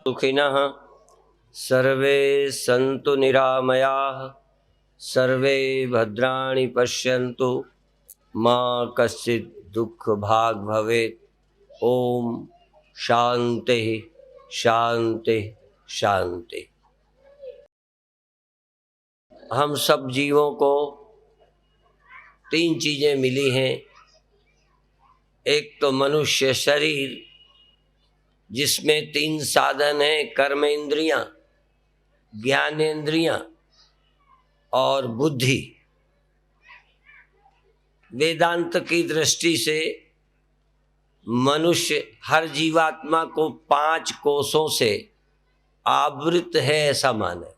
सुखिनः सर्वे सन्तु निरामयाः, सर्वे भद्राणि पश्यन्तु, मा कश्चित् दुःखभाग् भवेत्। ओम शांति शांति शांति। हम सब जीवों को तीन चीजें मिली हैं। एक तो मनुष्य शरीर, जिसमें तीन साधन हैं, कर्मेंद्रियां, ज्ञानेंद्रियां और बुद्धि। वेदांत की दृष्टि से मनुष्य हर जीवात्मा को 5 कोषों से आवृत है, ऐसा माने।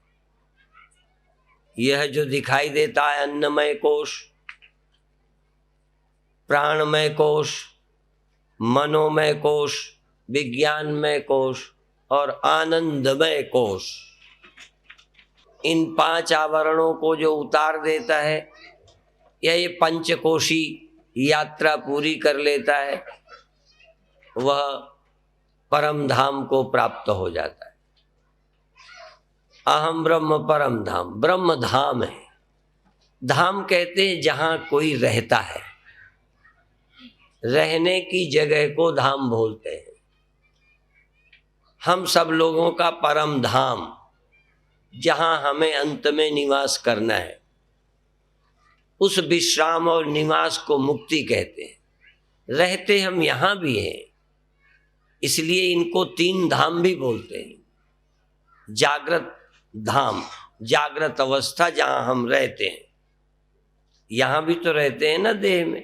यह जो दिखाई देता है, अन्नमय कोश, प्राणमय कोश, मनोमय कोश, विज्ञानमय कोश और आनंदमय कोश, इन 5 आवरणों को जो उतार देता है, ये पंचकोशी यात्रा पूरी कर लेता है, वह परम धाम को प्राप्त हो जाता है। अहम ब्रह्म परम धाम, ब्रह्म धाम है। धाम कहते हैं जहां कोई रहता है, रहने की जगह को धाम बोलते हैं। हम सब लोगों का परम धाम, जहां हमें अंत में निवास करना है, उस विश्राम और निवास को मुक्ति कहते हैं। रहते हम यहां भी हैं, इसलिए इनको 3 धाम भी बोलते हैं। जागृत धाम, जागृत अवस्था जहां हम रहते हैं, यहां भी तो रहते हैं ना, देह में,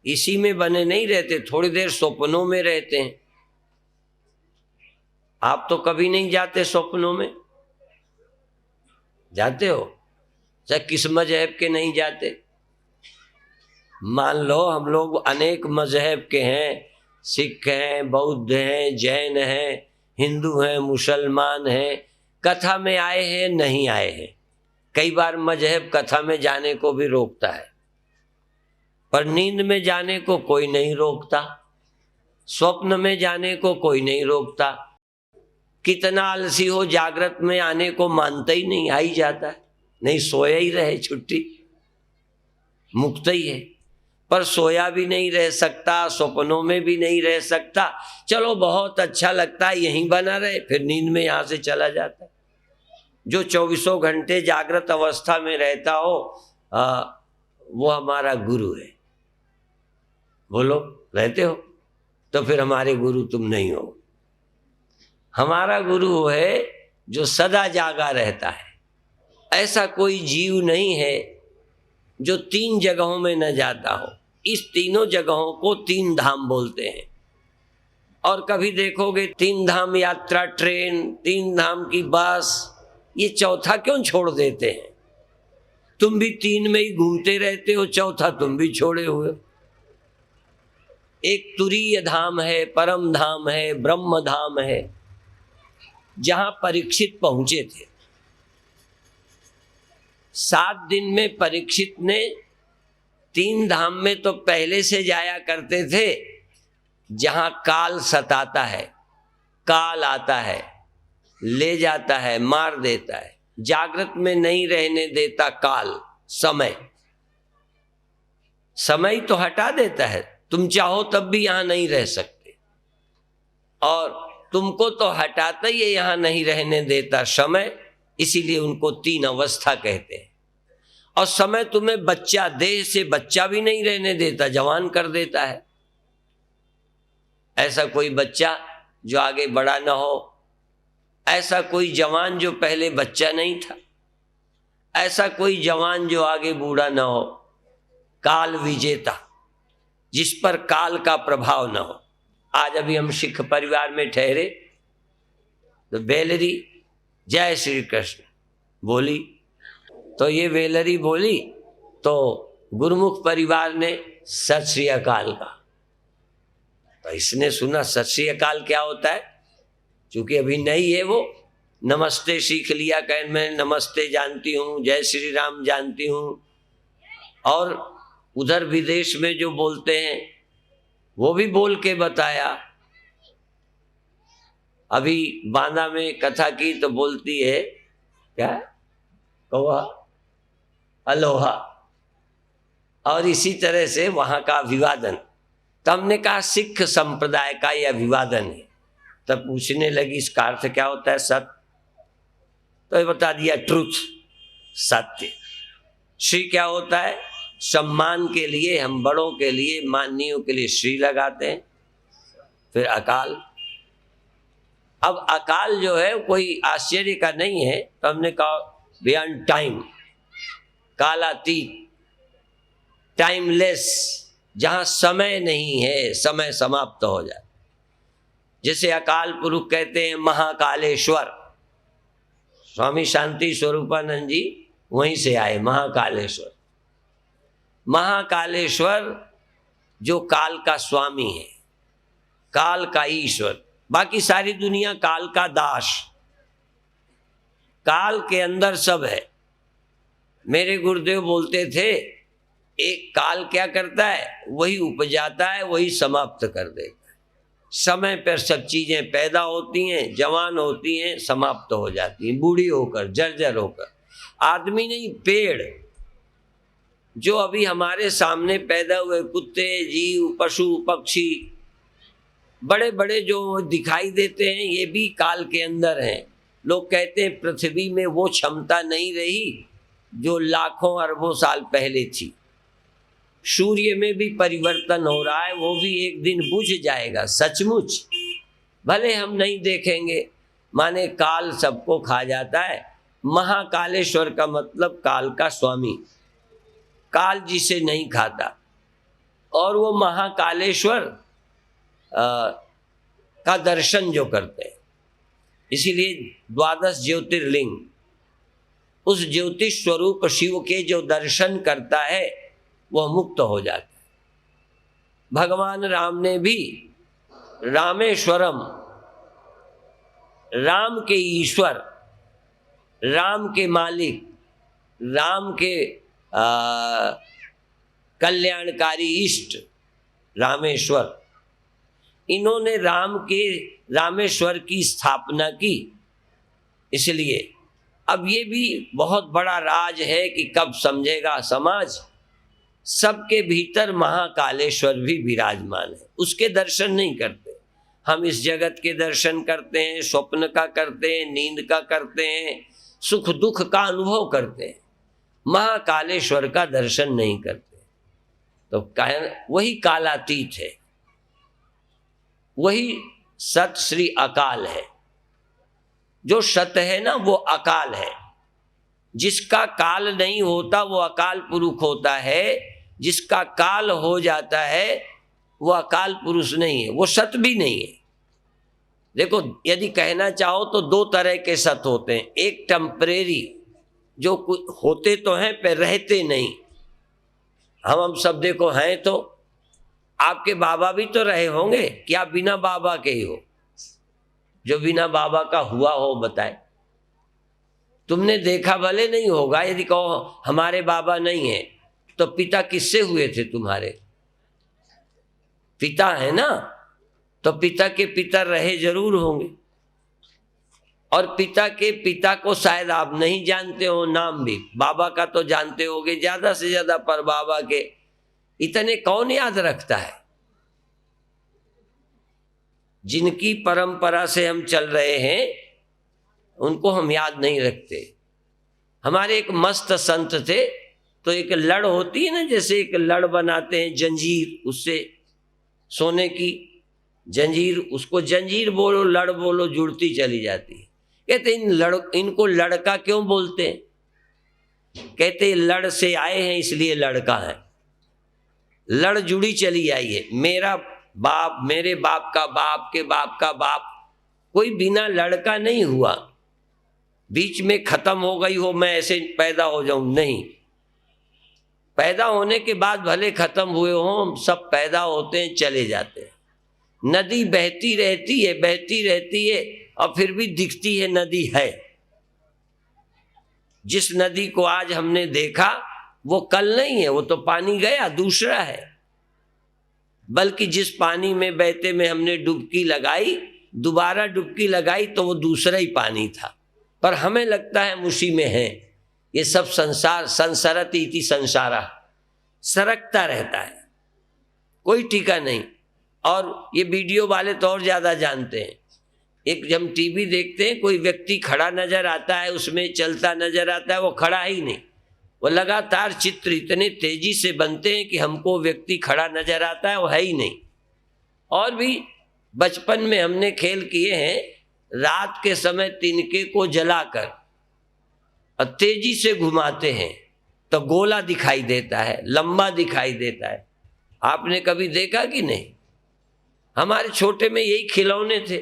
इसी में बने नहीं रहते, थोड़ी देर स्वप्नों में रहते हैं। आप तो कभी नहीं जाते स्वप्नों में, जाते हो? चाहे किस मजहब के नहीं जाते। मान लो हम लोग अनेक मजहब के हैं, सिख हैं, बौद्ध हैं, जैन हैं, हिंदू हैं, मुसलमान हैं, कथा में आए हैं, नहीं आए हैं। कई बार मजहब कथा में जाने को भी रोकता है, पर नींद में जाने को कोई नहीं रोकता, स्वप्न में जाने को कोई नहीं रोकता। कितना आलसी हो, जागृत में आने को मानता ही नहीं, आ ही जाता है। नहीं सोया ही रहे, छुट्टी, मुक्त ही है। पर सोया भी नहीं रह सकता, स्वप्नों में भी नहीं रह सकता। चलो बहुत अच्छा लगता है, यहीं बना रहे, फिर नींद में यहां से चला जाता है। जो 24 घंटे जागृत अवस्था में रहता हो, वो हमारा गुरु है। बोलो, रहते हो? तो फिर हमारे गुरु तुम नहीं हो। हमारा गुरु वो है जो सदा जागा रहता है। ऐसा कोई जीव नहीं है जो 3 जगहों में न जाता हो। इस तीनों जगहों को 3 धाम बोलते हैं। और कभी देखोगे 3 धाम यात्रा ट्रेन, 3 धाम की बस, ये चौथा क्यों छोड़ देते हैं? तुम भी 3 में ही घूमते रहते हो, चौथा तुम भी छोड़े हुए। एक तुरीय धाम है, परम धाम है, ब्रह्म धाम है, जहां परीक्षित पहुंचे थे। 7 दिन में परीक्षित ने 3 धाम में तो पहले से जाया करते थे, जहां काल सताता है, काल आता है, ले जाता है, मार देता है। जागृत में नहीं रहने देता काल, समय, समय तो हटा देता है। तुम चाहो तब भी यहां नहीं रह सकते, और तुमको तो हटाता ही यहां नहीं रहने देता समय। इसीलिए उनको 3 अवस्था कहते हैं। और समय तुम्हें बच्चा, देह से बच्चा भी नहीं रहने देता, जवान कर देता है। ऐसा कोई बच्चा जो आगे बड़ा ना हो, ऐसा कोई जवान जो पहले बच्चा नहीं था, ऐसा कोई जवान जो आगे बूढ़ा ना हो। काल विजेता, जिस पर काल का प्रभाव ना हो। आज अभी हम सिख परिवार में ठहरे तो बेलरी जय श्री कृष्ण बोली, तो ये बेलरी बोली तो गुरुमुख परिवार ने सत श्री अकाल का। तो इसने सुना सत श्री अकाल क्या होता है, क्योंकि अभी नहीं है वो। नमस्ते सीख लिया, कह मैं नमस्ते जानती हूँ, जय श्री राम जानती हूँ। और उधर विदेश में जो बोलते हैं वो भी बोल के बताया। अभी बांदा में कथा की तो बोलती है क्या, कौवा अलोहा, और इसी तरह से वहां का अभिवादन। तो हमने कहा सिख संप्रदाय का यह अभिवादन है। तब पूछने लगी इसका अर्थ क्या होता है? सत्य। तो ये बता दिया ट्रुथ, सत्य। श्री क्या होता है? सम्मान के लिए, हम बड़ों के लिए, माननीयों के लिए श्री लगाते हैं। फिर अकाल। अब अकाल जो है कोई आश्चर्य का नहीं है, तो हमने कहा बियॉन्ड टाइम, कालातीत, टाइमलेस, जहां समय नहीं है, समय समाप्त हो जाए। जैसे अकाल पुरुष कहते हैं महाकालेश्वर, स्वामी शांति स्वरूपानंद जी वहीं से आए, महाकालेश्वर। महाकालेश्वर जो काल का स्वामी है, काल का ईश्वर। बाकी सारी दुनिया काल का दास। काल के अंदर सब है। मेरे गुरुदेव बोलते थे एक काल क्या करता है, वही उपजाता है, वही समाप्त कर देता है। समय पर सब चीजें पैदा होती हैं, जवान होती हैं, समाप्त हो जाती हैं, बूढ़ी होकर, जर्जर होकर। आदमी नहीं, पेड़ जो अभी हमारे सामने पैदा हुए, कुत्ते, जीव, पशु, पक्षी, बड़े बड़े जो दिखाई देते हैं, ये भी काल के अंदर हैं। लोग कहते हैं पृथ्वी में वो क्षमता नहीं रही जो लाखों अरबों साल पहले थी। सूर्य में भी परिवर्तन हो रहा है, वो भी एक दिन बुझ जाएगा। सचमुच भले हम नहीं देखेंगे, माने काल सबको खा जाता है। महाकालेश्वर का मतलब काल का स्वामी, काल जिसे नहीं खाता। और वो महाकालेश्वर का दर्शन जो करते हैं, इसीलिए द्वादश ज्योतिर्लिंग, उस ज्योतिष स्वरूप शिव के जो दर्शन करता है वह मुक्त हो जाता है। भगवान राम ने भी रामेश्वरम, राम के ईश्वर, राम के मालिक, राम के कल्याणकारी इष्ट रामेश्वर, इन्होंने रामेश्वर की स्थापना की। इसलिए अब ये भी बहुत बड़ा राज है कि कब समझेगा समाज, सबके भीतर महाकालेश्वर भी विराजमान है। उसके दर्शन नहीं करते हम, इस जगत के दर्शन करते हैं, स्वप्न का करते हैं, नींद का करते हैं, सुख दुख का अनुभव करते हैं, महाकालेश्वर का दर्शन नहीं करते। तो वही कालातीत है, वही सत श्री अकाल है। जो सत है ना वो अकाल है। जिसका काल नहीं होता वो अकाल पुरुष होता है, जिसका काल हो जाता है वो अकाल पुरुष नहीं है, वो सत भी नहीं है। देखो यदि कहना चाहो तो दो तरह के सत होते हैं। एक टेम्परेरी, जो कुछ होते तो हैं पर रहते नहीं। हम सब देखो हैं, तो आपके बाबा भी तो रहे होंगे, क्या बिना बाबा के ही हो? जो बिना बाबा का हुआ हो बताए। तुमने देखा भले नहीं होगा, यदि कहो हमारे बाबा नहीं है तो पिता किससे हुए थे तुम्हारे? पिता है ना, तो पिता के पिता रहे जरूर होंगे। और पिता के पिता को शायद आप नहीं जानते हो नाम भी, बाबा का तो जानते होगे ज्यादा से ज्यादा, पर बाबा के इतने कौन याद रखता है? जिनकी परंपरा से हम चल रहे हैं उनको हम याद नहीं रखते। हमारे एक मस्त संत थे, तो एक लड़ होती है ना, जैसे एक लड़ बनाते हैं जंजीर, उससे सोने की जंजीर, उसको जंजीर बोलो लड़ बोलो, जुड़ती चली जाती है। कहते इनको लड़का क्यों बोलते हैं? कहते लड़ से आए हैं इसलिए लड़का है। लड़ जुड़ी चली आई है, मेरा बाप, मेरे बाप का बाप के बाप का बाप, कोई बिना लड़का नहीं हुआ। बीच में खत्म हो गई हो, मैं ऐसे पैदा हो जाऊं, नहीं। पैदा होने के बाद भले खत्म हुए हो, सब पैदा होते हैं चले जाते हैं। नदी बहती रहती है, बहती रहती है, और फिर भी दिखती है नदी है। जिस नदी को आज हमने देखा वो कल नहीं है, वो तो पानी गया दूसरा है। बल्कि जिस पानी में बहते में हमने डुबकी लगाई दोबारा डुबकी लगाई तो वो दूसरा ही पानी था, पर हमें लगता है हम उसी में हैं। ये सब संसार संसरति इति संसारा, सरकता रहता है, कोई टीका नहीं। और ये वीडियो वाले तो और ज्यादा जानते हैं। एक हम टीवी देखते हैं, कोई व्यक्ति खड़ा नजर आता है, उसमें चलता नजर आता है, वो खड़ा ही नहीं, वो लगातार चित्र इतने तेजी से बनते हैं कि हमको व्यक्ति खड़ा नजर आता है, वो है ही नहीं। और भी बचपन में हमने खेल किए हैं, रात के समय तिनके को जलाकर और तेजी से घुमाते हैं तो गोला दिखाई देता है, लंबा दिखाई देता है। आपने कभी देखा कि नहीं? हमारे छोटे में यही खिलौने थे।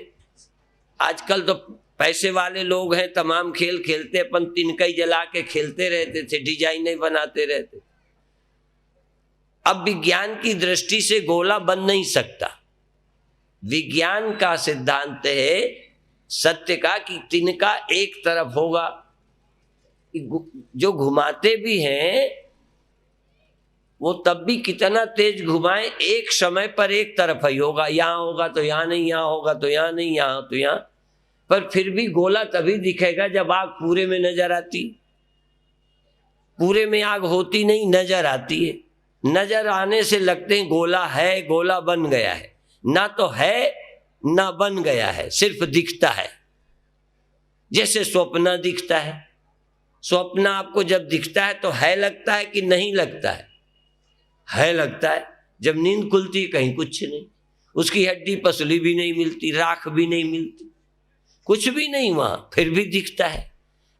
आजकल तो पैसे वाले लोग हैं, तमाम खेल खेलते, अपन तिनका ही जला के खेलते रहते थे, डिजाइनें बनाते रहते। अब विज्ञान की दृष्टि से गोला बन नहीं सकता। विज्ञान का सिद्धांत है सत्य का कि तिनका एक तरफ होगा। जो घुमाते भी हैं वो तब भी कितना तेज घुमाए, एक समय पर एक तरफ ही होगा, यहां होगा तो यहां नहीं, यहां होगा तो यहां नहीं, यहां तो यहां, पर फिर भी गोला तभी दिखेगा जब आग पूरे में नजर आती। पूरे में आग होती नहीं, नजर आती है। नजर आने से लगते हैं गोला है, गोला बन गया है। ना तो है ना बन गया है, सिर्फ दिखता है। जैसे स्वप्न दिखता है, स्वप्न आपको जब दिखता है तो है लगता है कि नहीं लगता है लगता है। जब नींद खुलती कहीं कुछ नहीं, उसकी हड्डी पसली भी नहीं मिलती, राख भी नहीं मिलती, कुछ भी नहीं वहां, फिर भी दिखता है।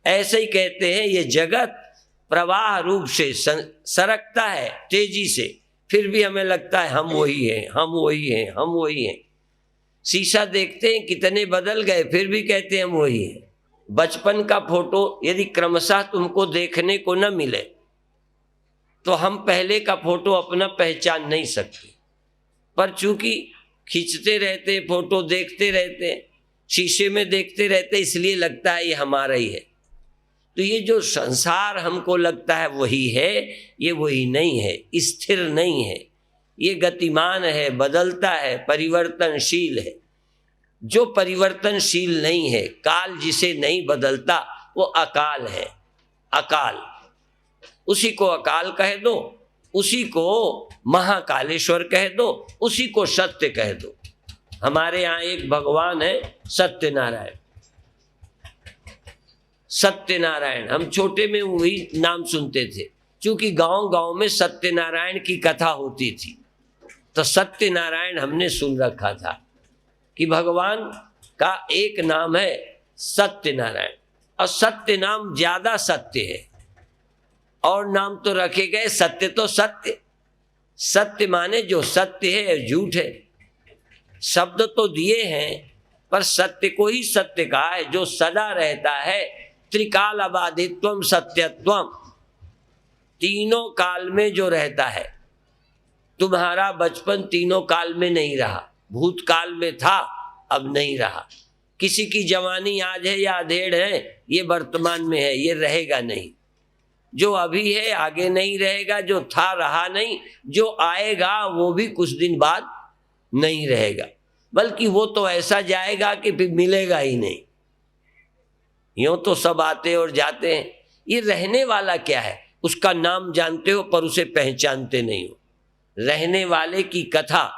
ऐसे ही कहते हैं ये जगत प्रवाह रूप से सरकता है तेजी से, फिर भी हमें लगता है हम वही हैं, हम वही हैं, हम वही हैं। शीशा देखते हैं कितने बदल गए, फिर भी कहते हैं हम वही हैं। बचपन का फोटो यदि क्रमशः तुमको देखने को न मिले तो हम पहले का फोटो अपना पहचान नहीं सकते, पर चूंकि खींचते रहते, फोटो देखते रहते, शीशे में देखते रहते, इसलिए लगता है ये हमारा ही है। तो ये जो संसार हमको लगता है वही है, ये वही नहीं है, स्थिर नहीं है, ये गतिमान है, बदलता है, परिवर्तनशील है। जो परिवर्तनशील नहीं है, काल जिसे नहीं बदलता, वो अकाल है। अकाल, उसी को अकाल कह दो, उसी को महाकालेश्वर कह दो, उसी को सत्य कह दो। हमारे यहाँ एक भगवान है सत्यनारायण। सत्यनारायण, हम छोटे में वही नाम सुनते थे, क्योंकि गांव गांव में सत्यनारायण की कथा होती थी, तो सत्यनारायण हमने सुन रखा था कि भगवान का एक नाम है सत्यनारायण, और सत्य नाम ज्यादा सत्य है। और नाम तो रखे गए, सत्य तो सत्य, सत्य माने जो सत्य है, झूठ है। शब्द तो दिए हैं, पर सत्य को ही सत्य कहा है, जो सदा रहता है। त्रिकाल अबाधित्वम सत्यत्वम, तीनों काल में जो रहता है। तुम्हारा बचपन तीनों काल में नहीं रहा, भूतकाल में था, अब नहीं रहा। किसी की जवानी आज है या अधेड़ है, ये वर्तमान में है, ये रहेगा नहीं। जो अभी है आगे नहीं रहेगा, जो था रहा नहीं, जो आएगा वो भी कुछ दिन बाद नहीं रहेगा, बल्कि वो तो ऐसा जाएगा कि फिर मिलेगा ही नहीं। यूं तो सब आते और जाते हैं, ये रहने वाला क्या है उसका नाम जानते हो पर उसे पहचानते नहीं हो। रहने वाले की कथा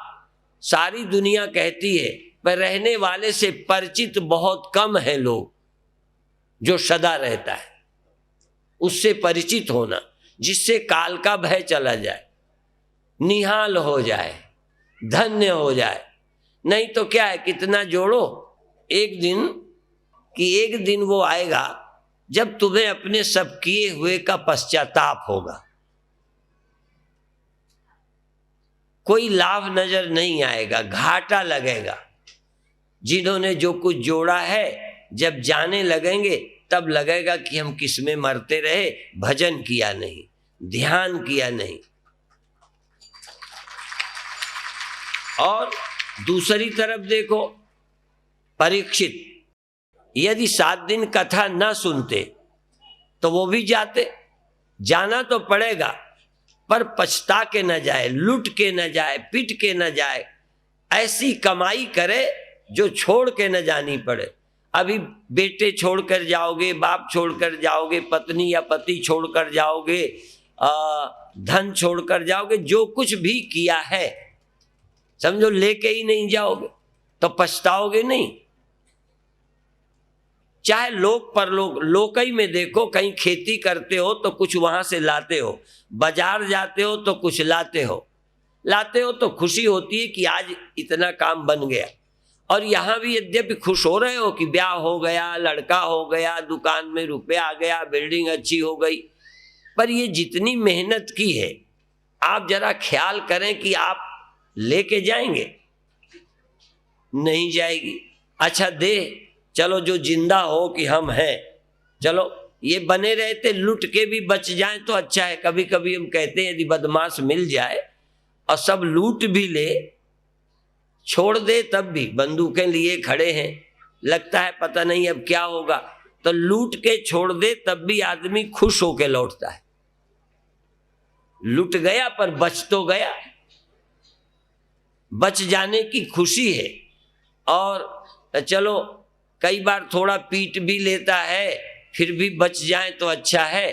सारी दुनिया कहती है, पर रहने वाले से परिचित बहुत कम है लोग। जो सदा रहता है उससे परिचित होना, जिससे काल का भय चला जाए, निहाल हो जाए, धन्य हो जाए। नहीं तो क्या है, कितना जोड़ो, एक दिन वो आएगा जब तुम्हें अपने सब किए हुए का पश्चाताप होगा। कोई लाभ नजर नहीं आएगा, घाटा लगेगा। जिन्होंने जो कुछ जोड़ा है जब जाने लगेंगे तब लगेगा कि हम किसमें मरते रहे, भजन किया नहीं, ध्यान किया नहीं। और दूसरी तरफ देखो, परीक्षित यदि 7 दिन कथा न सुनते तो वो भी जाते। जाना तो पड़ेगा, पर पछता के न जाए, लुट के न जाए, पिट के न जाए। ऐसी कमाई करे जो छोड़ के न जानी पड़े। अभी बेटे छोड़कर जाओगे, बाप छोड़कर जाओगे, पत्नी या पति छोड़कर जाओगे, धन छोड़कर जाओगे, जो कुछ भी किया है समझो लेके ही नहीं जाओगे तो पछताओगे नहीं। चाहे लोक परलोक, लोकई में देखो, कहीं खेती करते हो तो कुछ वहां से लाते हो, बाजार जाते हो तो कुछ लाते हो तो खुशी होती है कि आज इतना काम बन गया। और यहाँ भी यद्यपि खुश हो रहे हो कि ब्याह हो गया, लड़का हो गया, दुकान में रुपया आ गया, बिल्डिंग अच्छी हो गई, पर ये जितनी मेहनत की है आप जरा ख्याल करें कि आप लेके जाएंगे? नहीं जाएगी। अच्छा दे, चलो जो जिंदा हो कि हम हैं, चलो ये बने रहते लुट के भी बच जाएं तो अच्छा है। कभी कभी हम कहते हैं यदि बदमाश मिल जाए और सब लूट भी ले, छोड़ दे, तब भी बंदूकें लिए खड़े हैं, लगता है पता नहीं अब क्या होगा, तो लूट के छोड़ दे तब भी आदमी खुश होके लौटता है। लूट गया पर बच तो गया, बच जाने की खुशी है। और चलो कई बार थोड़ा पीट भी लेता है, फिर भी बच जाए तो अच्छा है,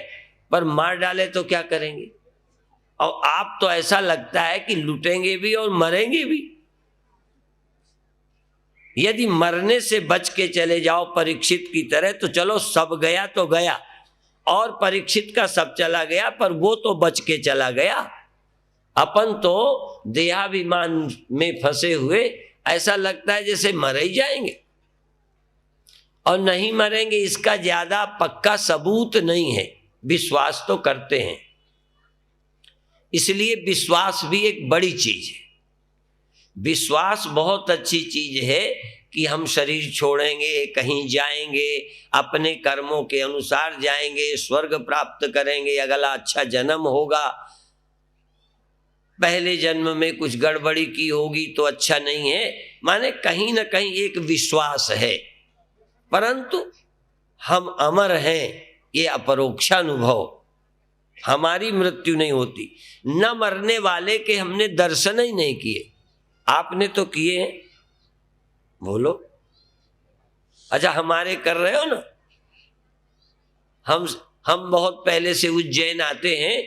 पर मार डाले तो क्या करेंगे? और आप तो ऐसा लगता है कि लूटेंगे भी और मरेंगे भी। यदि मरने से बच के चले जाओ परीक्षित की तरह तो चलो सब गया तो गया, और परीक्षित का सब चला गया पर वो तो बच के चला गया। अपन तो देहाभिमान में फंसे हुए ऐसा लगता है जैसे मर ही जाएंगे, और नहीं मरेंगे इसका ज्यादा पक्का सबूत नहीं है, विश्वास तो करते हैं। इसलिए विश्वास भी एक बड़ी चीज है। विश्वास बहुत अच्छी चीज है कि हम शरीर छोड़ेंगे, कहीं जाएंगे, अपने कर्मों के अनुसार जाएंगे, स्वर्ग प्राप्त करेंगे, अगला अच्छा जन्म होगा, पहले जन्म में कुछ गड़बड़ी की होगी तो अच्छा नहीं है, माने कहीं ना कहीं एक विश्वास है। परंतु हम अमर हैं, ये अपरोक्षानुभव, हमारी मृत्यु नहीं होती। न मरने वाले के हमने दर्शन ही नहीं किए, आपने तो किए हैं, बोलो। अच्छा हमारे कर रहे हो ना? हम बहुत पहले से उज्जैन आते हैं,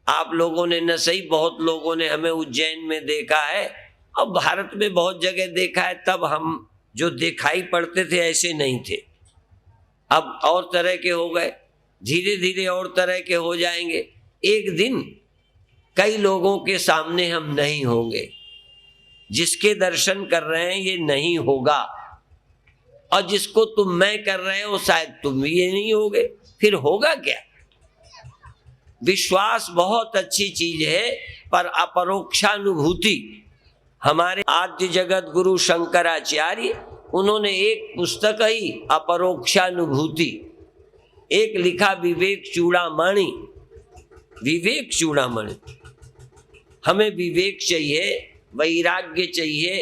आप लोगों ने न सही, बहुत लोगों ने हमें उज्जैन में देखा है, अब भारत में बहुत जगह देखा है। तब हम जो दिखाई पड़ते थे ऐसे नहीं थे, अब और तरह के हो गए, धीरे धीरे और तरह के हो जाएंगे। एक दिन कई लोगों के सामने हम नहीं होंगे, जिसके दर्शन कर रहे हैं ये नहीं होगा, और जिसको तुम मैं कर रहे हो शायद तुम ये नहीं होगे, फिर होगा क्या? विश्वास बहुत अच्छी चीज है, पर अपरोक्षानुभूति, हमारे आद्य जगत गुरु शंकराचार्य, उन्होंने एक पुस्तक ही अपरोक्षानुभूति, एक लिखा विवेक चूड़ामणि। विवेक चूड़ामणि, हमें विवेक चाहिए, वैराग्य चाहिए,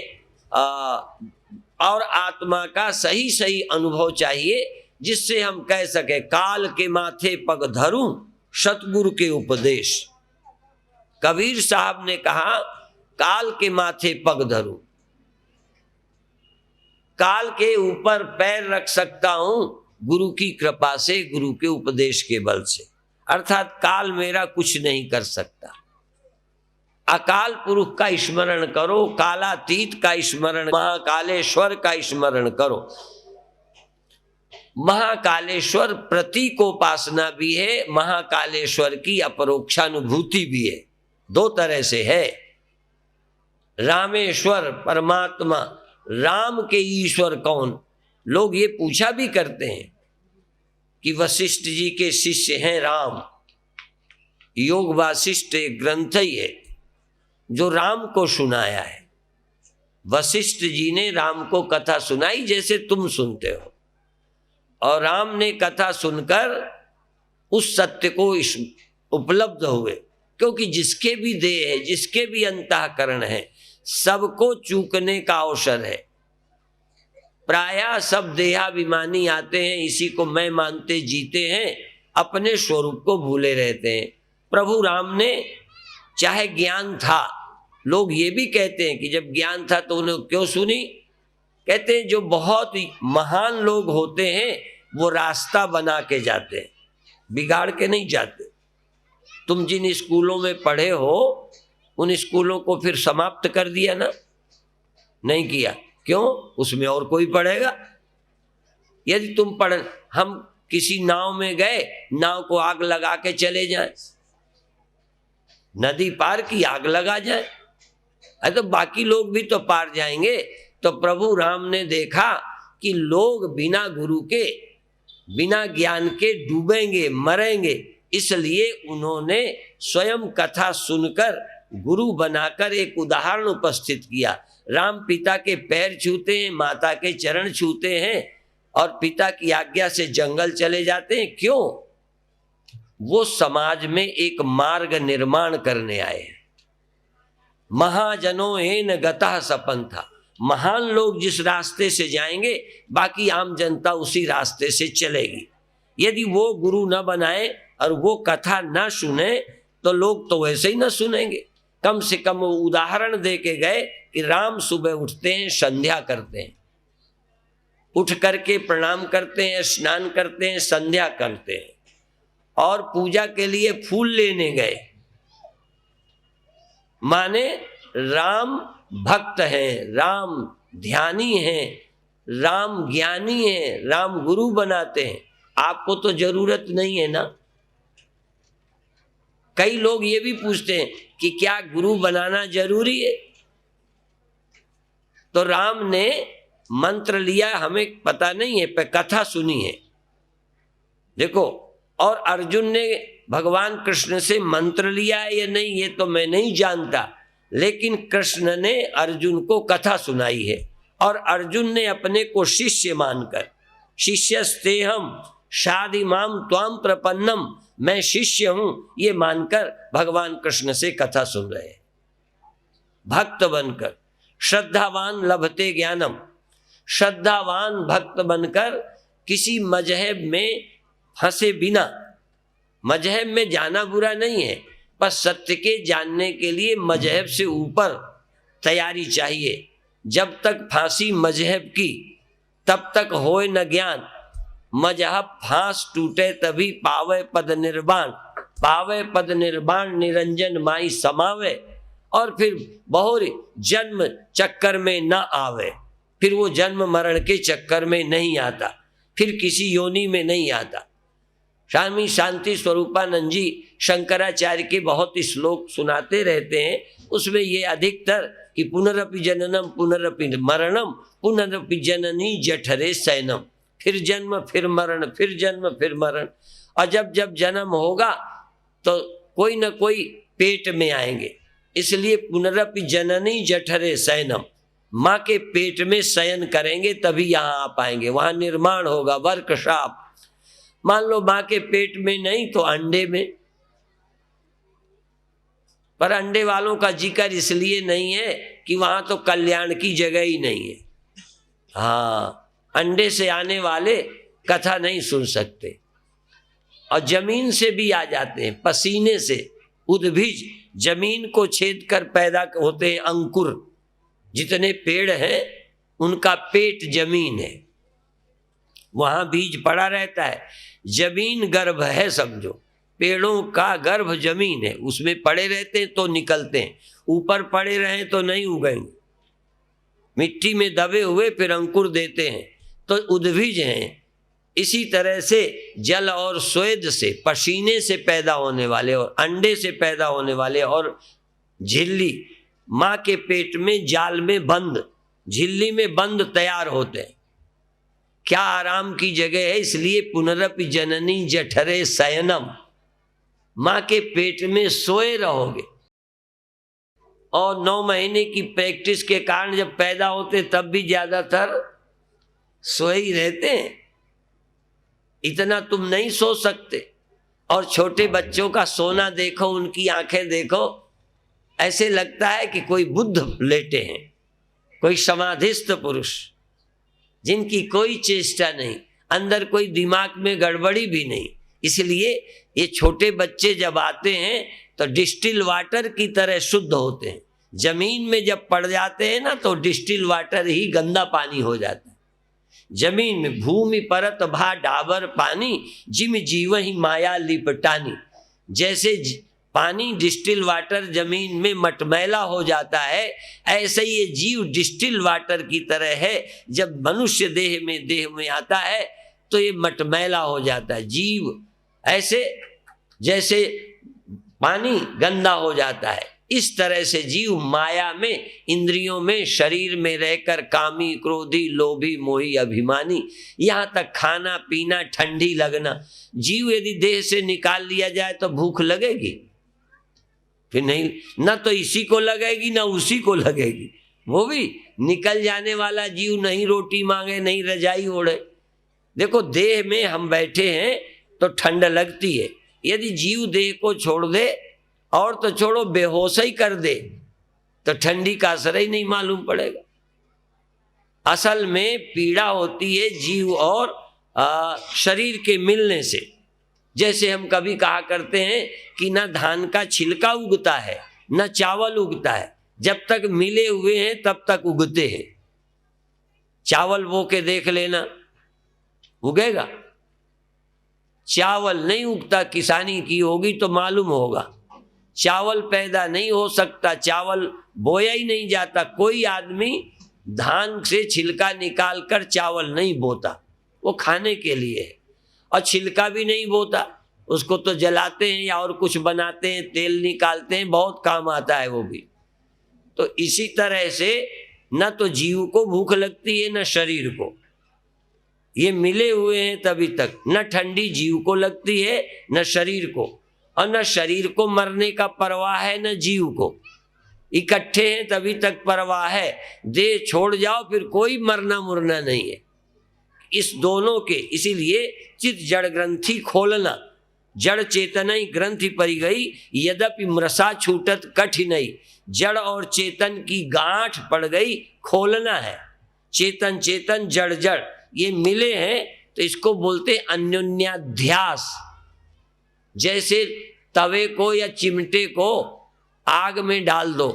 और आत्मा का सही सही अनुभव चाहिए, जिससे हम कह सके काल के माथे पग धरूं सतगुरु के उपदेश। कबीर साहब ने कहा काल के माथे पग धरूं, काल के ऊपर पैर रख सकता हूं गुरु की कृपा से, गुरु के उपदेश के बल से, अर्थात काल मेरा कुछ नहीं कर सकता। अकाल पुरुष का स्मरण करो, कालातीत का स्मरण, महाकालेश्वर का स्मरण करो। महाकालेश्वर प्रतीकोपासना भी है, महाकालेश्वर की अपरोक्षानुभूति भी है, दो तरह से है। रामेश्वर परमात्मा, राम के ईश्वर कौन? लोग ये पूछा भी करते हैं कि वशिष्ठ जी के शिष्य हैं राम। योग वासिष्ठ एक ग्रंथ ही है जो राम को सुनाया है। वशिष्ठ जी ने राम को कथा सुनाई जैसे तुम सुनते हो, और राम ने कथा सुनकर उस सत्य को उपलब्ध हुए, क्योंकि जिसके भी देह है, जिसके भी अंतःकरण है, सबको चूकने का अवसर है। प्रायः सब देहाभिमानी आते हैं, इसी को मैं मानते जीते हैं, अपने स्वरूप को भूले रहते हैं। प्रभु राम ने चाहे ज्ञान था, लोग ये भी कहते हैं कि जब ज्ञान था तो उन्हें क्यों सुनी, कहते हैं जो बहुत महान लोग होते हैं वो रास्ता बना के जाते हैं, बिगाड़ के नहीं जाते। तुम जिन स्कूलों में पढ़े हो उन स्कूलों को फिर समाप्त कर दिया ना? नहीं किया। क्यों? उसमें और कोई पढ़ेगा। यदि तुम हम किसी नाव में गए, नाव को आग लगा के चले जाएं, नदी पार की आग लगा जाए, अरे तो बाकी लोग भी तो पार जाएंगे। तो प्रभु राम ने देखा कि लोग बिना गुरु के, बिना ज्ञान के डूबेंगे, मरेंगे, इसलिए उन्होंने स्वयं कथा सुनकर गुरु बनाकर एक उदाहरण उपस्थित किया। राम पिता के पैर छूते हैं, माता के चरण छूते हैं और पिता की आज्ञा से जंगल चले जाते हैं। क्यों? वो समाज में एक मार्ग निर्माण करने आए हैं। महाजनों एन गतः सपंथा, महान लोग जिस रास्ते से जाएंगे बाकी आम जनता उसी रास्ते से चलेगी। यदि वो गुरु न बनाए और वो कथा न सुने तो लोग तो वैसे ही न सुनेंगे। कम से कम वो उदाहरण दे के गए कि राम सुबह उठते हैं, संध्या करते हैं, उठ करके प्रणाम करते हैं, स्नान करते हैं, संध्या करते हैं और पूजा के लिए फूल लेने गए। माने राम भक्त हैं, राम ध्यानी हैं, राम ज्ञानी हैं, राम गुरु बनाते हैं। आपको तो जरूरत नहीं है ना। कई लोग ये भी पूछते हैं कि क्या गुरु बनाना जरूरी है? तो राम ने मंत्र लिया, हमें पता नहीं है, पर कथा सुनी है। देखो, और अर्जुन ने भगवान कृष्ण से मंत्र लिया है या नहीं ये तो मैं नहीं जानता, लेकिन कृष्ण ने अर्जुन को कथा सुनाई है और अर्जुन ने अपने को शिष्य मानकर, शिष्यस्तेहम शादिमाम त्वाम प्रपन्नम, मैं शिष्य हूं ये मानकर भगवान कृष्ण से कथा सुन रहे हैं। भक्त बनकर, श्रद्धावान लभते ज्ञानम, श्रद्धावान भक्त बनकर किसी मजहब में फंसे बिना, मजहब में जाना बुरा नहीं है, पर सत्य के जानने के लिए मजहब से ऊपर तैयारी चाहिए। जब तक फांसी मजहब की तब तक होए न ज्ञान, मजहब फांस टूटे तभी पावे पद निर्वाण, पावे पद निर्वाण निरंजन माई समावे, और फिर बहुर जन्म चक्कर में न आवे, फिर वो जन्म मरण के चक्कर में नहीं आता, फिर किसी योनि में नहीं आता। स्वामी शांति स्वरूपानंद जी शंकराचार्य के बहुत श्लोक सुनाते रहते हैं, उसमें ये अधिकतर कि पुनरपि जननम पुनरपि मरणम पुनरपि जननी जठरे शयनम, फिर जन्म फिर मरण, फिर जन्म फिर मरण। और जब जब जन्म होगा तो कोई न कोई पेट में आएंगे, इसलिए पुनरपि जननी जठरे शयनम, माँ के पेट में शयन करेंगे तभी यहाँ आ पाएंगे, वहाँ निर्माण होगा, वर्कशॉप। मान लो माँ के पेट में नहीं तो अंडे में, पर अंडे वालों का जिक्र इसलिए नहीं है कि वहां तो कल्याण की जगह ही नहीं है। हाँ, अंडे से आने वाले कथा नहीं सुन सकते, और जमीन से भी आ जाते हैं, पसीने से उद्भिज जमीन को छेद कर पैदा होते हैं अंकुर। जितने पेड़ हैं उनका पेट जमीन है, वहां बीज पड़ा रहता है, जमीन गर्भ है समझो, पेड़ों का गर्भ जमीन है, उसमें पड़े रहते हैं तो निकलते हैं, ऊपर पड़े रहे तो नहीं उगेंगे, मिट्टी में दबे हुए फिर अंकुर देते हैं तो उद्भिज हैं। इसी तरह से जल और स्वेद से, पसीने से पैदा होने वाले और अंडे से पैदा होने वाले और झिल्ली माँ के पेट में जाल में बंद, झिल्ली में बंद तैयार होते हैं। क्या आराम की जगह है, इसलिए पुनरपि जननी जठरे शयनम, माँ के पेट में सोए रहोगे। और 9 महीने की प्रैक्टिस के कारण जब पैदा होते तब भी ज्यादातर सोए ही रहते हैं, इतना तुम नहीं सो सकते। और छोटे बच्चों का सोना देखो, उनकी आंखें देखो, ऐसे लगता है कि कोई बुद्ध लेटे हैं, कोई समाधिस्थ पुरुष जिनकी कोई चेष्टा नहीं, अंदर कोई दिमाग में गड़बड़ी भी नहीं। इसलिए ये छोटे बच्चे जब आते हैं तो डिस्टिल वाटर की तरह शुद्ध होते हैं, जमीन में जब पड़ जाते हैं ना तो डिस्टिल वाटर ही गंदा पानी हो जाता है। जमीन में भूमि परत भा डाबर पानी, जिम जीव ही माया लिपटानी। जैसे पानी डिस्टिल वाटर जमीन में मटमैला हो जाता है, ऐसे ही ये जीव डिस्टिल वाटर की तरह है। जब मनुष्य देह में आता है तो ये मटमैला हो जाता है। जीव ऐसे जैसे पानी गंदा हो जाता है, इस तरह से जीव माया में, इंद्रियों में, शरीर में रहकर कामी, क्रोधी, लोभी, मोही, अभिमानी, यहाँ तक खाना पीना, ठंडी लगना। जीव यदि देह से निकाल लिया जाए तो भूख लगेगी? फिर नहीं, ना तो इसी को लगेगी ना उसी को लगेगी। वो भी निकल जाने वाला जीव नहीं रोटी मांगे, नहीं रजाई ओढ़े। देखो देह में हम बैठे हैं तो ठंड लगती है, यदि जीव देह को छोड़ दे और तो छोड़ो बेहोश ही कर दे तो ठंडी का असर ही नहीं मालूम पड़ेगा। असल में पीड़ा होती है जीव और शरीर के मिलने से। जैसे हम कभी कहा करते हैं कि ना धान का छिलका उगता है ना चावल उगता है, जब तक मिले हुए हैं तब तक उगते हैं। चावल बो के देख लेना, उगेगा? चावल नहीं उगता, किसानी की होगी तो मालूम होगा। चावल पैदा नहीं हो सकता, चावल बोया ही नहीं जाता। कोई आदमी धान से छिलका निकाल कर चावल नहीं बोता, वो खाने के लिए है। और छिलका भी नहीं बोता, उसको तो जलाते हैं या और कुछ बनाते हैं, तेल निकालते हैं, बहुत काम आता है वो भी। तो इसी तरह से न तो जीव को भूख लगती है न शरीर को, ये मिले हुए हैं तभी तक। न ठंडी जीव को लगती है न शरीर को, और न शरीर को मरने का परवाह है न जीव को। इकट्ठे हैं तभी तक परवाह है, देह छोड़ जाओ फिर कोई मरना मुरना नहीं है इस दोनों के। इसीलिए चित जड़ ग्रंथि खोलना, जड़ चेतना ग्रंथि परी गई, यद्यपि मृषा छूटत कठिनई। जड़ और चेतन की गांठ पड़ गई, खोलना है। चेतन चेतन जड़ जड़ ये मिले हैं तो इसको बोलते अन्योन्याध्यास। जैसे तवे को या चिमटे को आग में डाल दो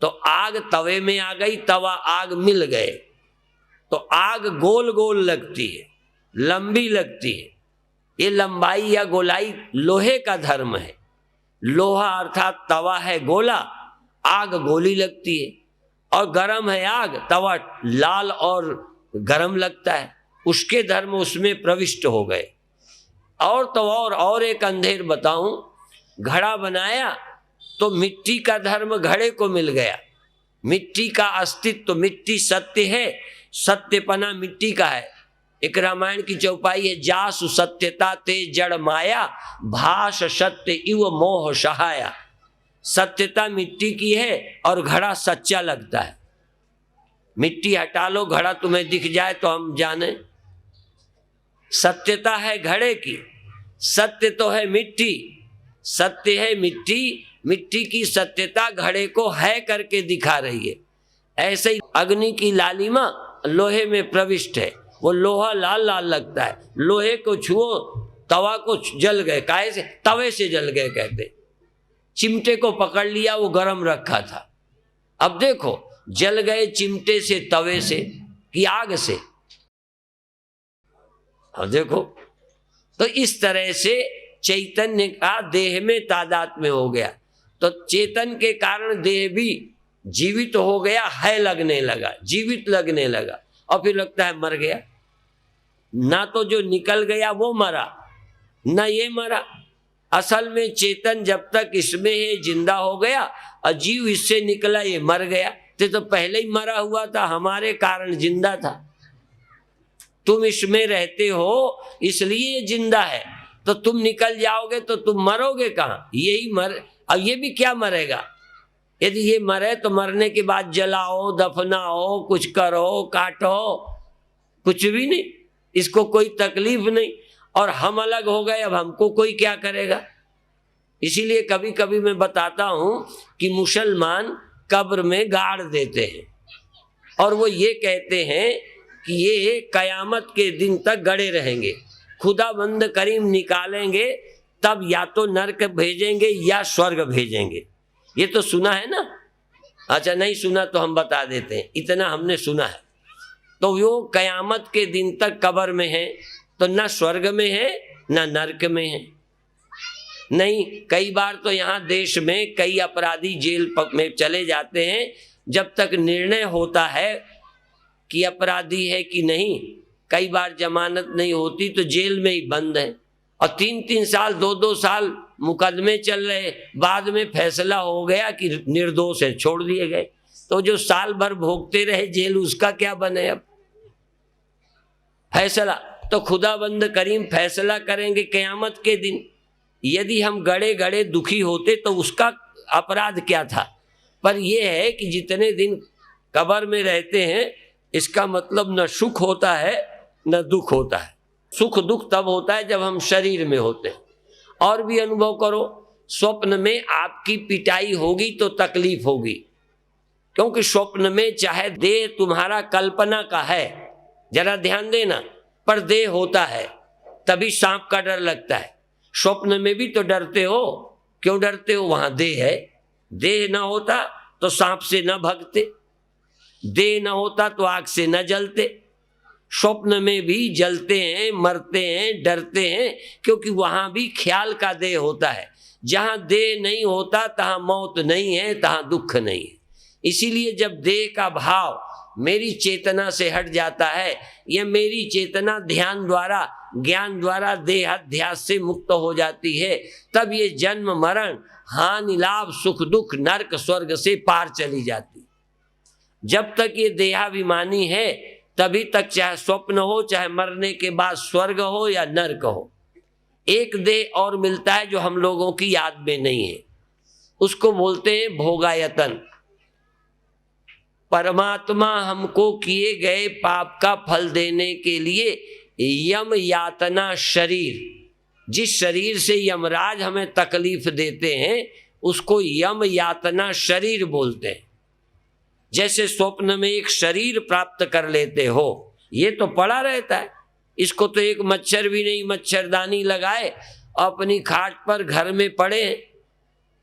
तो आग तवे में आ गई, तवा आग मिल गए तो आग गोल गोल लगती है, लंबी लगती है। ये लंबाई या गोलाई लोहे का धर्म है। लोहा अर्थात तवा है गोला, आग गोली लगती है। और गरम है आग, तवा लाल और गरम लगता है। उसके धर्म उसमें प्रविष्ट हो गए। और तो और एक अंधेर बताऊं, घड़ा बनाया तो मिट्टी का धर्म घड़े को मिल गया। मिट्टी का अस्तित्व, मिट्टी सत्य है, सत्यपना मिट्टी का है। एक रामायण की चौपाई है, जासु सत्यता ते जड़ माया, भाष सत्य इव मोह सहाया। सत्यता मिट्टी की है और घड़ा सच्चा लगता है। मिट्टी हटा लो, घड़ा तुम्हें दिख जाए तो हम जाने। सत्यता है घड़े की, सत्य तो है मिट्टी। सत्य है मिट्टी, मिट्टी की सत्यता घड़े को है करके दिखा रही है। ऐसे ही अग्नि की लालिमा लोहे में प्रविष्ट है, वो लोहा लाल लाल लगता है। लोहे को छुओ, तवा को जल गए, काहे से? तवे से जल गए कहते। चिमटे को पकड़ लिया, वो गरम रखा था, अब देखो जल गए चिमटे से, तवे से कि आग से। अब देखो, तो इस तरह से चैतन्य का देह में तादात्म्य हो गया, तो चेतन के कारण देह भी जीवित हो गया, है लगने लगा, जीवित लगने लगा। और फिर लगता है मर गया। ना तो जो निकल गया वो मरा, ना ये मरा। असल में चेतन जब तक इसमें है जिंदा हो गया, और जीव इससे निकला ये मर गया। तो पहले ही मरा हुआ था, हमारे कारण जिंदा था। तुम इसमें रहते हो इसलिए ये जिंदा है, तो तुम निकल जाओगे तो तुम मरोगे कहाँ? यही मर, अब ये भी क्या मरेगा? यदि ये मरे तो मरने के बाद जलाओ, दफनाओ, कुछ करो, काटो, कुछ भी नहीं, इसको कोई तकलीफ नहीं। और हम अलग हो गए, अब हमको कोई क्या करेगा? इसीलिए कभी कभी मैं बताता हूं कि मुसलमान कब्र में गाड़ देते हैं और वो ये कहते हैं कि ये कयामत के दिन तक गड़े रहेंगे, खुदाबंद करीम निकालेंगे तब या तो नरक भेजेंगे या स्वर्ग भेजेंगे। ये तो सुना है ना, अच्छा नहीं सुना तो हम बता देते हैं, इतना हमने सुना है। तो वो कयामत के दिन तक कब्र में है, तो न स्वर्ग में है न नरक में है। नहीं, कई बार तो यहाँ देश में कई अपराधी जेल में चले जाते हैं, जब तक निर्णय होता है कि अपराधी है कि नहीं, कई बार जमानत नहीं होती तो जेल में ही बंद है, और 3-3 साल 2-2 साल मुकदमे चल रहे, बाद में फैसला हो गया कि निर्दोष है, छोड़ दिए गए। तो जो साल भर भोगते रहे जेल, उसका क्या बने अब फैसला? तो खुदाबंद करीम फैसला करेंगे क़यामत के दिन। यदि हम गड़े गड़े दुखी होते तो उसका अपराध क्या था? पर यह है कि जितने दिन कब्र में रहते हैं, इसका मतलब न सुख होता है न दुख होता है। सुख दुख तब होता है जब हम शरीर में होते हैं। और भी अनुभव करो, स्वप्न में आपकी पिटाई होगी तो तकलीफ होगी, क्योंकि स्वप्न में चाहे देह तुम्हारा कल्पना का है, जरा ध्यान देना, पर देह होता है, तभी सांप का डर लगता है। स्वप्न में भी तो डरते हो, क्यों डरते हो? वहां देह है। देह ना होता तो सांप से न भगते, देह न होता तो आग से न जलते। स्वप्न में भी जलते हैं, मरते हैं, डरते हैं, क्योंकि वहां भी ख्याल का देह होता है। जहां देह नहीं होता तहां मौत नहीं है, तहां दुख नहीं है। इसीलिए जब देह का भाव मेरी चेतना से हट जाता है, यह मेरी चेतना ध्यान द्वारा, ज्ञान द्वारा देहाध्यास से मुक्त हो जाती है, तब ये जन्म मरण, हानि लाभ, सुख दुख, नरक स्वर्ग से पार चली जाती। जब तक ये देहाभिमानी है, तभी तक चाहे स्वप्न हो, चाहे मरने के बाद स्वर्ग हो या नरक हो। एक देह और मिलता है जो हम लोगों की याद में नहीं है, उसको बोलते हैं भोगायतन। परमात्मा हमको किए गए पाप का फल देने के लिए यम यातना शरीर, जिस शरीर से यमराज हमें तकलीफ देते हैं, उसको यम यातना शरीर बोलते हैं। जैसे स्वप्न में एक शरीर प्राप्त कर लेते हो, ये तो पड़ा रहता है, इसको तो एक मच्छर भी नहीं मच्छरदानी लगाए, अपनी खाट पर घर में पड़े,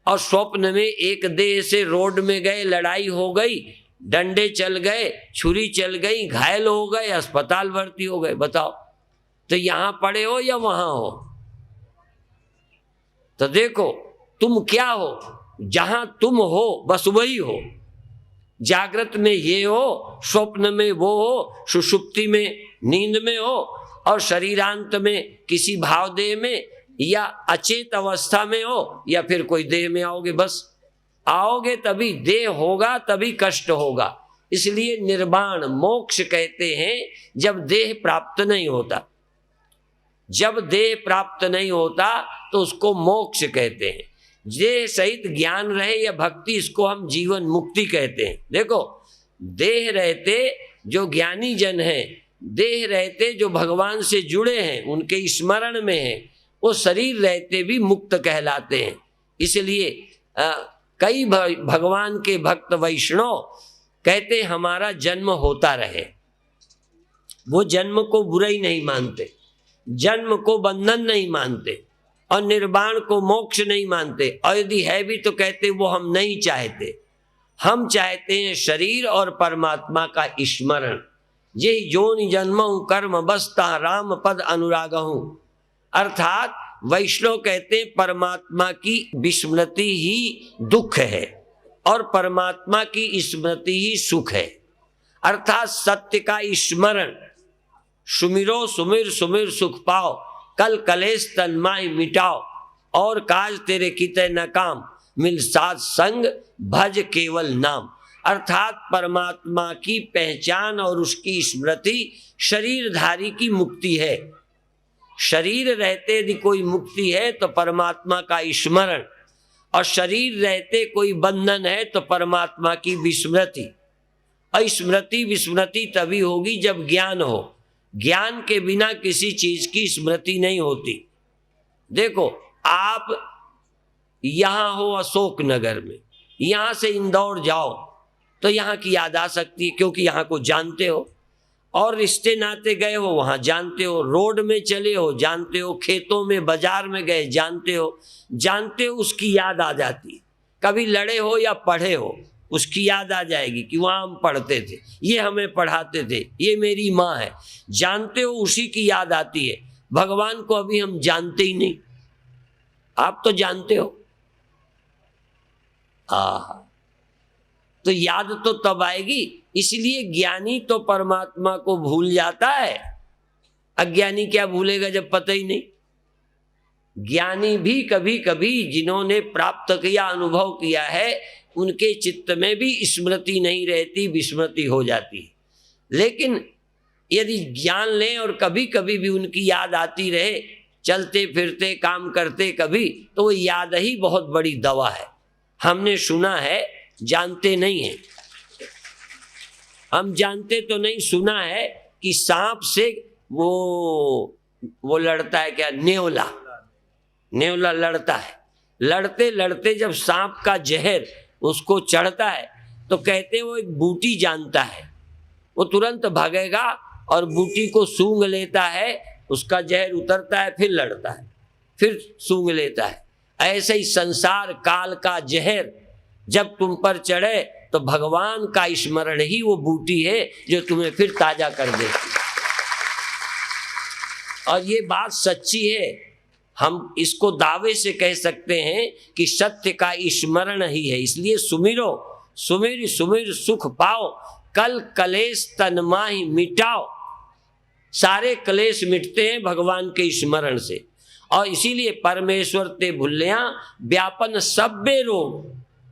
और स्वप्न में एक देह से रोड में गए, लड़ाई हो गई, डंडे चल गए, छुरी चल गई, घायल हो गए, अस्पताल भर्ती हो गए। बताओ, तो यहां पड़े हो या वहां हो? तो देखो तुम क्या हो, जहां तुम हो बस वही हो। जागृत में ये हो, स्वप्न में वो हो, सुषुप्ति में नींद में हो, और शरीरांत में किसी भाव देह में या अचेत अवस्था में हो, या फिर कोई देह में आओगे। बस आओगे तभी देह होगा, तभी कष्ट होगा। इसलिए निर्वाण मोक्ष कहते हैं जब देह प्राप्त नहीं होता। जब देह प्राप्त नहीं होता तो उसको मोक्ष कहते हैं। देह सहित ज्ञान रहे या भक्ति, इसको हम जीवन मुक्ति कहते हैं। देखो, देह रहते जो ज्ञानी जन हैं, देह रहते जो भगवान से जुड़े हैं, उनके स्मरण में हैं, वो शरीर रहते भी मुक्त कहलाते हैं। इसलिए कई भगवान के भक्त वैष्णव कहते हमारा जन्म होता रहे। वो जन्म को बुरा ही नहीं मानते, जन्म को बंधन नहीं मानते, और निर्वाण को मोक्ष नहीं मानते। और यदि है भी तो कहते वो हम नहीं चाहते, हम चाहते हैं शरीर और परमात्मा का स्मरण। ये जोनि जन्महु कर्म बसता राम पद अनुरागहु। अर्थात वैष्णव कहते हैं परमात्मा की विस्मृति ही दुख है और परमात्मा की स्मृति ही सुख है। अर्थात सत्य का स्मरण, सुमिरो सुमिर सुमिर सुख पाओ, कल कलेश तन्माय मिटाओ, और काज तेरे किते न काम, मिल साथ संग भज केवल नाम। अर्थात परमात्मा की पहचान और उसकी स्मृति शरीरधारी की मुक्ति है। शरीर रहते यदि कोई मुक्ति है तो परमात्मा का स्मरण, और शरीर रहते कोई बंधन है तो परमात्मा की विस्मृति। और स्मृति विस्मृति तभी होगी जब ज्ञान हो। ज्ञान के बिना किसी चीज की स्मृति नहीं होती। देखो, आप यहां हो अशोक नगर में, यहां से इंदौर जाओ तो यहां की याद आ सकती है, क्योंकि यहां को जानते हो, और रिश्ते नाते गए हो वहां जानते हो, रोड में चले हो जानते हो, खेतों में बाजार में गए जानते हो, उसकी याद आ जाती है। कभी लड़े हो या पढ़े हो, उसकी याद आ जाएगी कि वहाँ हम पढ़ते थे, ये हमें पढ़ाते थे, ये मेरी माँ है। जानते हो उसी की याद आती है। भगवान को अभी हम जानते ही नहीं। आप तो जानते हो। तो याद तो तब आएगी। इसलिए ज्ञानी तो परमात्मा को भूल जाता है, अज्ञानी क्या भूलेगा जब पता ही नहीं। ज्ञानी भी कभी कभी जिन्होंने प्राप्त किया, अनुभव किया है, उनके चित्त में भी स्मृति नहीं रहती, विस्मृति हो जाती है। लेकिन यदि ज्ञान लें और कभी कभी भी उनकी याद आती रहे, चलते फिरते काम करते कभी, तो वो याद ही बहुत बड़ी दवा है। हमने सुना है, जानते नहीं हैं। हम जानते तो नहीं, सुना है कि सांप से वो लड़ता है, क्या, नेवला लड़ता है। लड़ते लड़ते जब सांप का जहर उसको चढ़ता है तो कहते वो एक बूटी जानता है, वो तुरंत भागेगा और बूटी को सूंघ लेता है, उसका जहर उतरता है, फिर लड़ता है, फिर सूंघ लेता है। ऐसे ही संसार काल का जहर जब तुम पर चढ़े तो भगवान का स्मरण ही वो बूटी है जो तुम्हें फिर ताजा कर देती है। और ये बात सच्ची है, हम इसको दावे से कह सकते हैं कि सत्य का स्मरण ही है। इसलिए सुमिरो, सुमिर सुमिर सुख पाओ, कल कलेश तन माहि मिटाओ। सारे क्लेश मिटते हैं भगवान के स्मरण से। और इसीलिए परमेश्वर ते भूलिया व्यापन सब्बे रोग,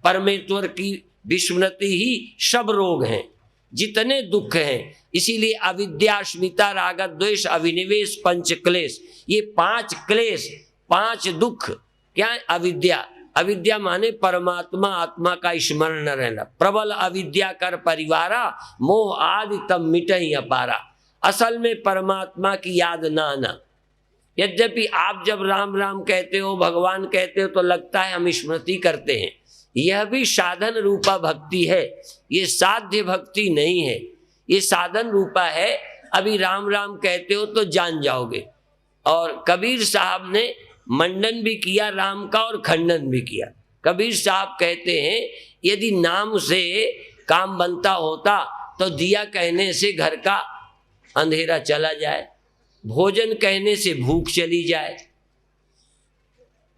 परमेश्वर की विस्मृति ही सब रोग हैं, जितने दुख हैं। इसीलिए अविद्या, अस्मिता, राग, द्वेष, अभिनिवेश, पंच क्लेश, ये 5 क्लेश, 5 दुख क्या है? अविद्या माने परमात्मा आत्मा का स्मरण न रहना। प्रबल अविद्या कर परिवारा, मोह आदि तब मिटहि अपारा। असल में परमात्मा की याद ना आना। यद्यपि आप जब राम राम कहते हो, भगवान कहते हो, तो लगता है हम स्मृति करते हैं। यह भी साधन रूपा भक्ति है, ये साध्य भक्ति नहीं है, ये साधन रूपा है। अभी राम राम कहते हो तो जान जाओगे। और कबीर साहब ने मंडन भी किया राम का और खंडन भी किया। कबीर साहब कहते हैं यदि नाम से काम बनता होता तो दिया कहने से घर का अंधेरा चला जाए, भोजन कहने से भूख चली जाए।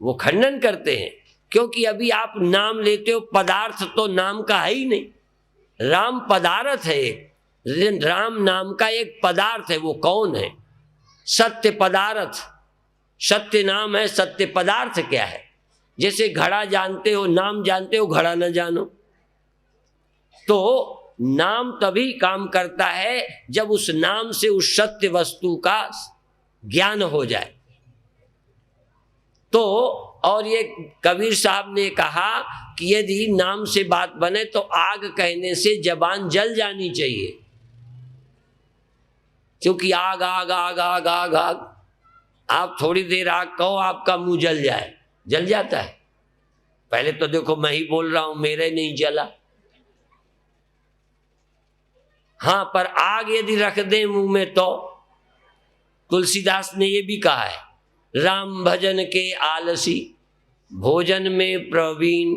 वो खंडन करते हैं क्योंकि अभी आप नाम लेते हो, पदार्थ तो नाम का है ही नहीं। राम पदार्थ है एक, राम नाम का एक पदार्थ है। वो कौन है? सत्य पदार्थ। सत्य नाम है, सत्य पदार्थ क्या है? जैसे घड़ा जानते हो, नाम जानते हो, घड़ा न जानो। तो नाम तभी काम करता है जब उस नाम से उस सत्य वस्तु का ज्ञान हो जाए। तो और ये कबीर साहब ने कहा कि यदि नाम से बात बने तो आग कहने से जबान जल जानी चाहिए, क्योंकि आग आग आग आग आग आग, आप थोड़ी देर आग कहो आपका मुंह जल जाए, जल जाता है। पहले तो देखो मैं ही बोल रहा हूं, मेरे नहीं जला। हाँ, पर आग यदि रख दे मुंह में तो तुलसीदास ने ये भी कहा है, राम भजन के आलसी भोजन में प्रवीण,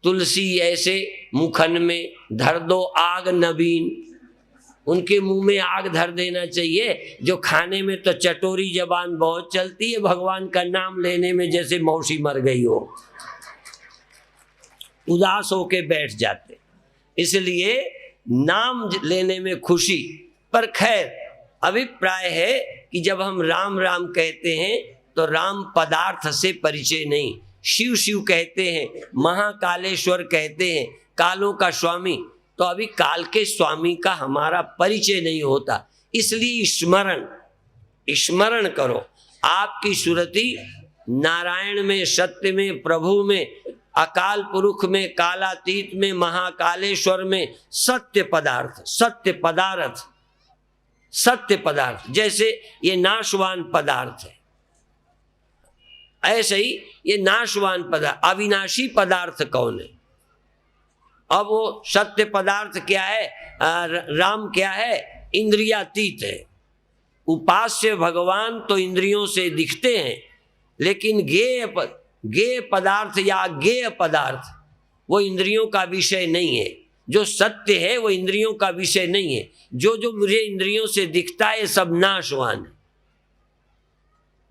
तुलसी ऐसे मुखन में धर दो आग नवीन। उनके मुंह में आग धर देना चाहिए जो खाने में तो चटोरी जबान बहुत चलती है, भगवान का नाम लेने में जैसे मौसी मर गई हो, उदास होके बैठ जाते। इसलिए नाम लेने में खुशी। पर खैर अभिप्राय है कि जब हम राम राम कहते हैं तो राम पदार्थ से परिचय नहीं, शिव शिव कहते हैं, महाकालेश्वर कहते हैं, कालों का स्वामी, तो अभी काल के स्वामी का हमारा परिचय नहीं होता। इसलिए स्मरण करो। आपकी सुरति नारायण में, सत्य में, प्रभु में, अकाल पुरुष में, कालातीत में, महाकालेश्वर में, सत्य पदार्थ, सत्य पदार्थ, सत्य पदार्थ। जैसे ये नाशवान पदार्थ है, ऐसे ही ये नाशवान पदार्थ, अविनाशी पदार्थ कौन है? अब वो सत्य पदार्थ क्या है? राम क्या है? इंद्रियातीत है। उपास्य भगवान तो इंद्रियों से दिखते हैं, लेकिन गेय पदार्थ या गेय पदार्थ, वो इंद्रियों का विषय नहीं है। जो सत्य है वो इंद्रियों का विषय नहीं है। जो जो मुझे इंद्रियों से दिखता है सब नाशवान है।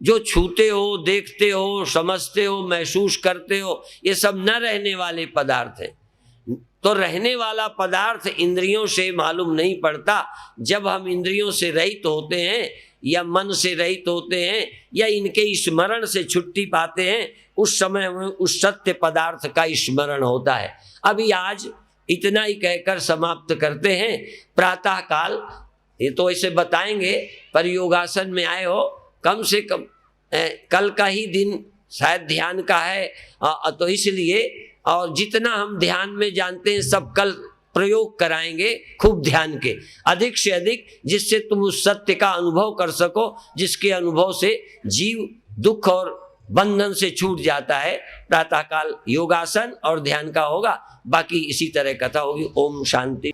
जो छूते हो, देखते हो, समझते हो, महसूस करते हो, ये सब न रहने वाले पदार्थ हैं। तो रहने वाला पदार्थ इंद्रियों से मालूम नहीं पड़ता। जब हम इंद्रियों से रहित होते हैं या मन से रहित होते हैं या इनके स्मरण से छुट्टी पाते हैं, उस समय हमें उस सत्य पदार्थ का स्मरण होता है। अभी आज इतना ही कहकर समाप्त करते हैं। प्रातः काल ये तो ऐसे बताएंगे, पर योगासन में आए हो, कम से कम कल का ही दिन शायद ध्यान का है, तो इसलिए और जितना हम ध्यान में जानते हैं सब कल प्रयोग कराएंगे, खूब ध्यान के, अधिक से अधिक, जिससे तुम उस सत्य का अनुभव कर सको, जिसके अनुभव से जीव दुख और बंधन से छूट जाता है। प्रातःकाल योगासन और ध्यान का होगा, बाकी इसी तरह कथा होगी। ओम शांति।